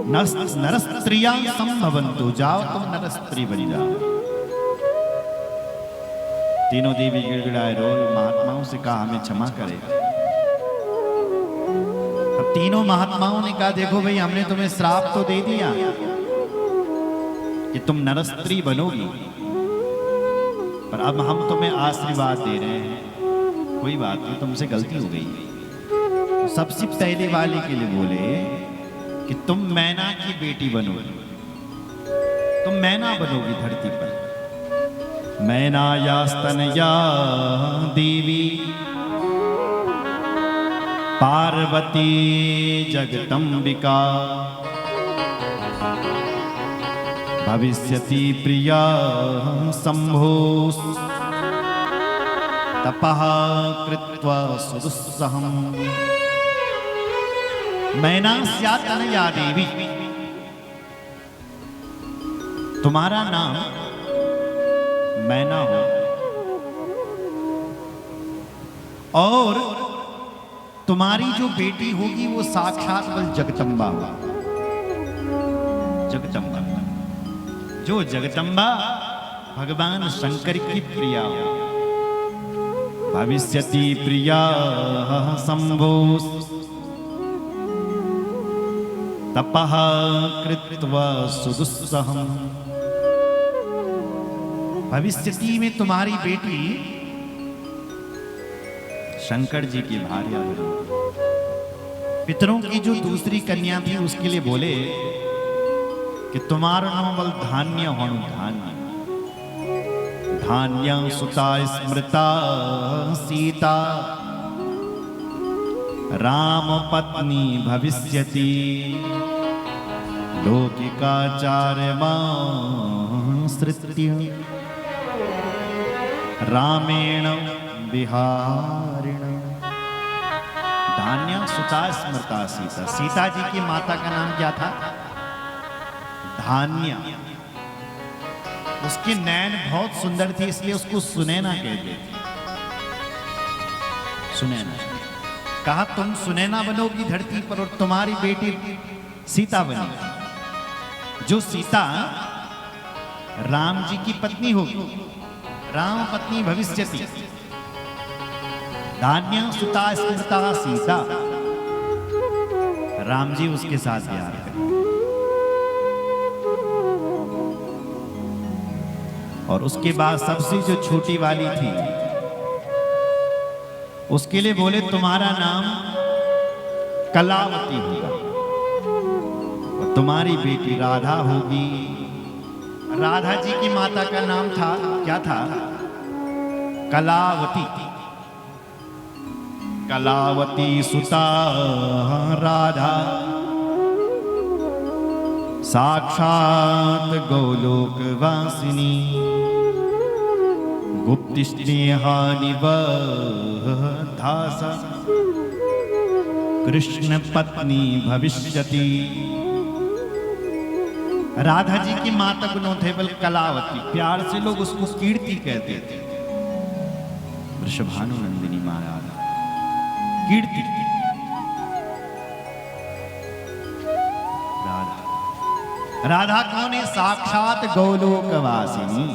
नरस्त्रियां संभवन्तु, जाओ तुम नरस्त्री बनी जाओ। तीनों देवी गिड़गिड़ाए रो, महात्माओं से कहा हमें क्षमा करे। अब तीनों महात्माओं ने कहा देखो भाई, हमने तुम्हें श्राप तो दे दिया कि तुम नरस्त्री बनोगी, पर अब हम तुम्हें आशीर्वाद दे रहे हैं, कोई बात नहीं, तुमसे गलती हो गई। तो सबसे पहले वाले के लिए बोले कि तुम मैना की बेटी बनोगी, तुम मैना बनोगी धरती पर। मैना या स्तनया देवी पार्वती जगदम्बिका भविष्यति प्रिया शंभो तपः कृत्वा सुदुस्सहम्। मैना स्यात्तनया देवी, तुम्हारा नाम मैना हो और तुम्हारी जो बेटी होगी वो साक्षात बल जगदम्बा होगी। जगदम्बा, जो जगदम्बा भगवान शंकर की प्रिया हो। भविष्यति प्रिया शंभो तपः कृत्वा सुदुस्सहम्। भविष्यति में तुम्हारी बेटी शंकर जी की भार्या बनी। पितरों की जो दूसरी कन्या थी उसके लिए बोले कि तुम्हारा नाम बल धान्य होनु, धान्य धान्य सुता स्मृता सीता राम पत्नी भविष्यति लौकिकाचार्यमाश्रित्य रामेण विहारिण। धान्य सुता स्मृता सीता, सीता जी की माता का नाम क्या था? धान्य। उसकी नैन बहुत सुंदर थी इसलिए उसको सुनैना कहते थे। सुनैना। कहा तुम सुनैना बनोगी धरती पर और तुम्हारी बेटी सीता बनी। जो सीता राम जी की पत्नी होगी, राम पत्नी भविष्यति। धान्य सुता स्मृता सीता, राम जी उसके साथ प्यार करें। और उसके बाद सबसे जो छोटी वाली थी उसके लिए बोले तुम्हारा नाम कलावती होगा और तुम्हारी बेटी राधा होगी। राधा जी की माता का नाम था, क्या था? कलावती। कलावती सुता राधा साक्षात गोलोकवासिनी गुप्त स्नेहानिबद्धासा कृष्ण पत्नी भविष्यति। राधा जी की माता को नोथेबल कलावती, प्यार से लोग उसको कीर्ति कहते थे। वृषभानुनंदिनी महाराज कीर्ति। राधा, राधा कौन है? साक्षात गोलोकवासिनी,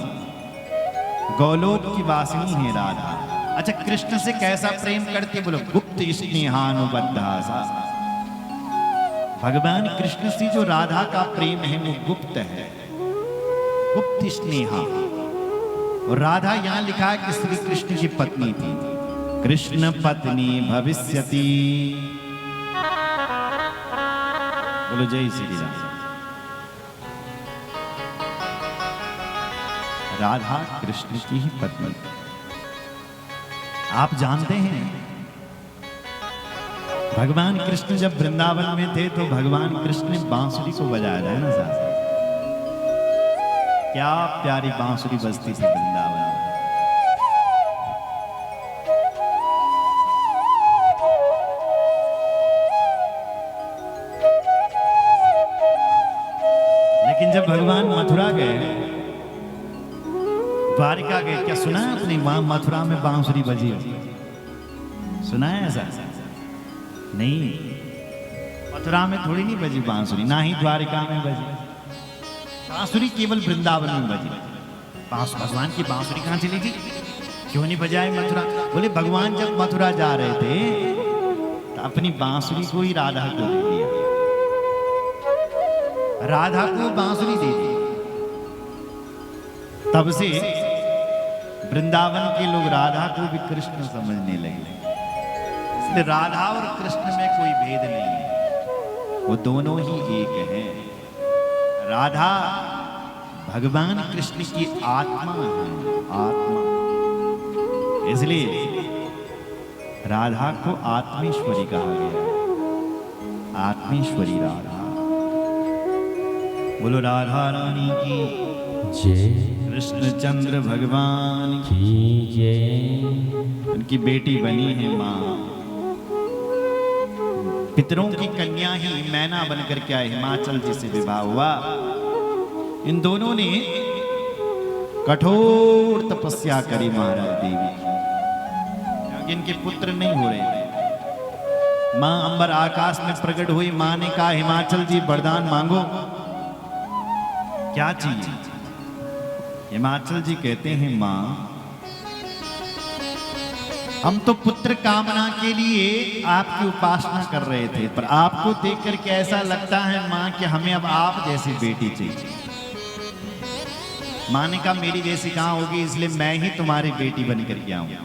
गोलोक की वासिनी है राधा। अच्छा, कृष्ण से कैसा प्रेम करती? बोलो गुप्त स्नेहानुबद्धासा। भगवान कृष्ण से जो राधा का प्रेम है वो गुप्त है, गुप्त स्नेहा। और राधा यहां लिखा है कि श्री कृष्ण की पत्नी थी। कृष्ण पत्नी भविष्यति। बोलो जय श्री राम। राधा कृष्ण की ही पत्नी। आप जानते हैं भगवान कृष्ण जब वृंदावन में थे तो भगवान कृष्ण ने बांसुरी को बजाया है ना साहब। क्या प्यारी बांसुरी बजती थी वृंदावन में। लेकिन जब भगवान मथुरा गए, द्वारिका गए, क्या सुना है आपने? वहां मथुरा में बांसुरी बजी, सुना है ऐसा? नहीं। मथुरा में थोड़ी नहीं बजी बांसुरी, ना ही द्वारिका में बजी। बांसुरी केवल वृंदावन में बजी। भगवान की बांसुरी कहाँ चली गई? क्यों नहीं बजाए मथुरा? बोले भगवान जब मथुरा जा रहे थे तो अपनी बांसुरी को ही राधा को दे दिया, राधा को बांसुरी दे दी। तब से वृंदावन के लोग राधा को भी कृष्ण समझने लगे। इसलिए राधा और कृष्ण में कोई भेद नहीं है, वो दोनों ही एक हैं। राधा भगवान कृष्ण की आत्मा है, आत्मा। इसलिए राधा को आत्मेश्वरी कहा गया, आत्मेश्वरी राधा। बोलो राधा रानी की जय, कृष्णचंद्र भगवान की जय। उनकी बेटी बनी है माँ। पितरों की कन्या ही मैना बनकर क्या हिमाचल जी से विवाह हुआ। इन दोनों ने कठोर तपस्या करी महाराज देवी की, इनके पुत्र नहीं हो रहे थे। मां अंबर आकाश में प्रकट हुई। मां ने कहा हिमाचल जी वरदान मांगो, क्या चाहिए? हिमाचल जी कहते हैं मां हम तो पुत्र कामना के लिए आपकी उपासना कर रहे थे, पर आपको देख करके ऐसा लगता है मां कि हमें अब आप जैसी बेटी चाहिए। मां ने कहा मेरी जैसी कहां होगी, इसलिए मैं ही तुम्हारी बेटी बन करके आऊंगा।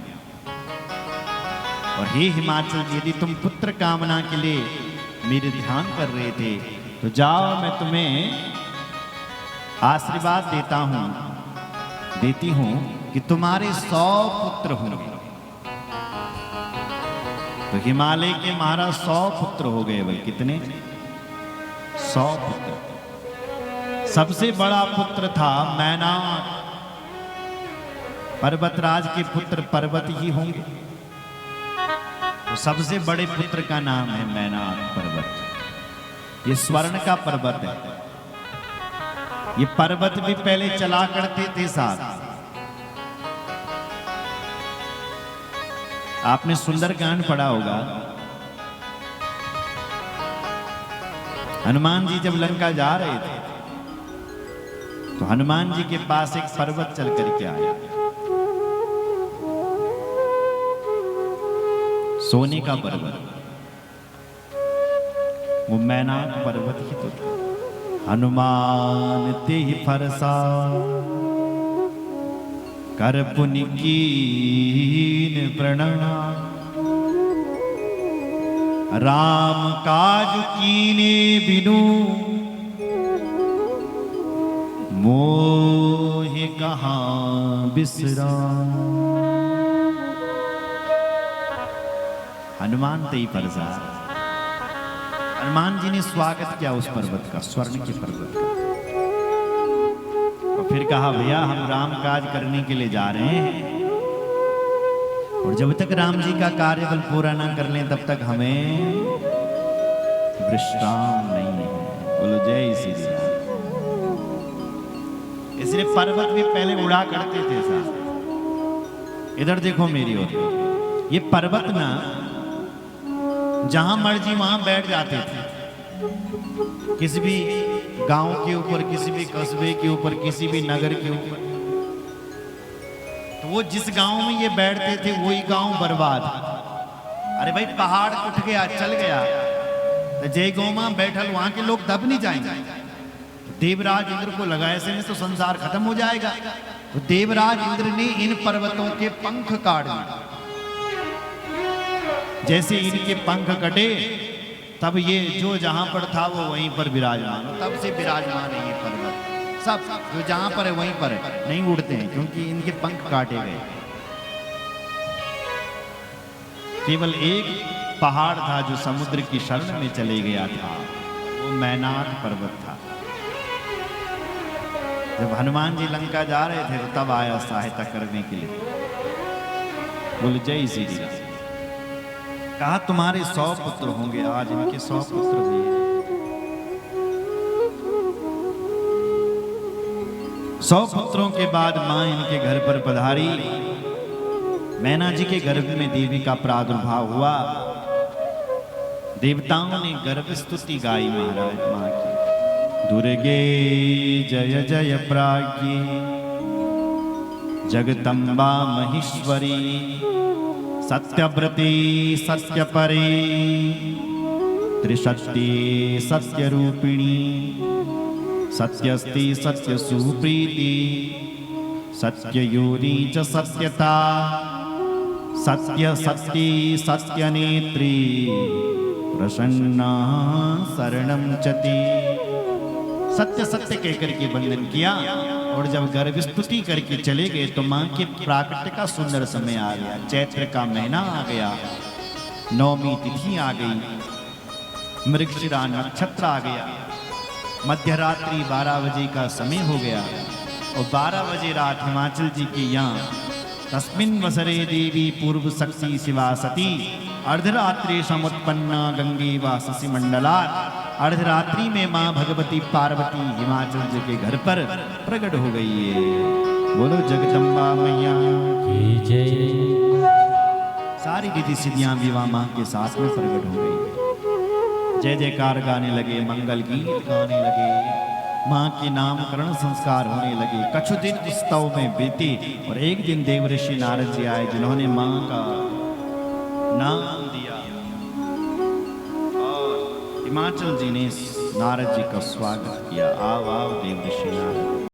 और हे हिमाचल जी, यदि तुम पुत्र कामना के लिए मेरे ध्यान कर रहे थे तो जाओ, मैं तुम्हें आशीर्वाद देती हूं कि तुम्हारे 100 पुत्र होंगे। तो हिमालय के महाराज 100 पुत्र हो गए। भाई कितने? 100 पुत्र। सबसे बड़ा पुत्र था मैनाक। पर्वतराज के पुत्र पर्वत ही होंगे, तो सबसे बड़े पुत्र का नाम है मैनाक पर्वत। ये स्वर्ण का पर्वत है। ये पर्वत भी पहले चला करते थे साथ। आपने सुंदरकांड पढ़ा होगा। हनुमान जी जब लंका जा रहे थे तो हनुमान जी के पास एक पर्वत चल करके आया, सोने का पर्वत। वो मैनाक पर्वत ही तो था। हनुमान ते ही फरसा कर पुनि कीन प्रणाम, राम काज कीने बिनु मोहि कहाँ बिसराम। हनुमान ते ही फरसा। हनुमान जी ने स्वागत किया उस पर्वत का, स्वर्ण के पर्वत का। और फिर कहा भैया हम राम काज करने के लिए जा रहे हैं, और जब तक राम जी का कार्य बल पूरा ना कर लें तब तक हमें विश्राम नहीं है। बोलो जय श्री राम। इसलिए पर्वत भी पहले उड़ा करते थे साथ। इधर देखो मेरी ओर। ये पर्वत ना जहां मर्जी वहां बैठ जाते थे। किसी भी गांव के ऊपर, किसी भी कस्बे के ऊपर, किसी भी नगर के ऊपर। तो वो जिस गांव में ये बैठते थे वही गांव बर्बाद। अरे भाई पहाड़ उठ गया, चल गया, तो जय गौमा बैठल, वहां के लोग दब नहीं जाएंगे। तो देवराज इंद्र को लगा ऐसे में तो संसार खत्म हो जाएगा। तो देवराज इंद्र ने इन पर्वतों के पंख काट दिए। जैसे इनके पंख कटे तब ये जो जहां पर था वो वहीं पर विराजमान। तब से विराजमान है ये पर्वत। सब जो जहां पर है वहीं पर है, नहीं उड़ते हैं क्योंकि इनके पंख काटे गए। केवल एक पहाड़ था जो समुद्र की शरण में चले गया था, वो मैनाक पर्वत था। जब हनुमान जी लंका जा रहे थे तो तब आया सहायता करने के लिए। बोले जय श्री राम। कहा तुम्हारे 100 पुत्र होंगे, आज इनके 100 पुत्र हुए। 100 पुत्रों के बाद मां इनके घर पर पधारी। मैना जी के गर्भ में देवी का प्रादुर्भाव हुआ। देवताओं ने गर्भ स्तुति गाई महाराज मां की। दुर्गे जय जय प्राज्ञे जगदम्बा महेश्वरी सत्यव्रते सत्यपरे त्रिशक्ति सत्यरूपिणी सत्यस्ति सत्यसुप्रीति सत्ययोनि च सत्यता सत्य सत्य सत्यनेत्री प्रसन्ना शरणं चति। सत्य सत्य कहकर के वंदन किया और जब गर्भ स्तुति करके चले गए तो मां के प्राकट्य का सुंदर समय आ गया। चैत्र का महीना आ गया, नवमी तिथि आ गई, मृगशिरा नक्षत्र आ गया, मध्यरात्रि 12 बजे का समय हो गया और 12 बजे रात हिमाचल जी के यहाँ तस्मिन् वसरे देवी पूर्व शक्ति शिवा सती अर्धरात्रि समुत्पन्ना गंगे व शशि मंडला। अर्धरात्रि में माँ भगवती पार्वती हिमाचल जी के घर पर प्रकट हो गई है। बोलो जगदम्बा मैया की जय। सारी विधि सिद्धियां विवाह माँ के साथ में प्रकट हो गई। जय जयकार गाने लगे, मंगल गीत गाने लगे, माँ के नामकरण संस्कार होने लगे। कछु दिन उत्सव में बीते और एक दिन देवऋषि नारद जी आए जिन्होंने माँ का नाम दिया और हिमाचल जी ने नारद जी का स्वागत किया। आओ आओ देवऋषि नारद।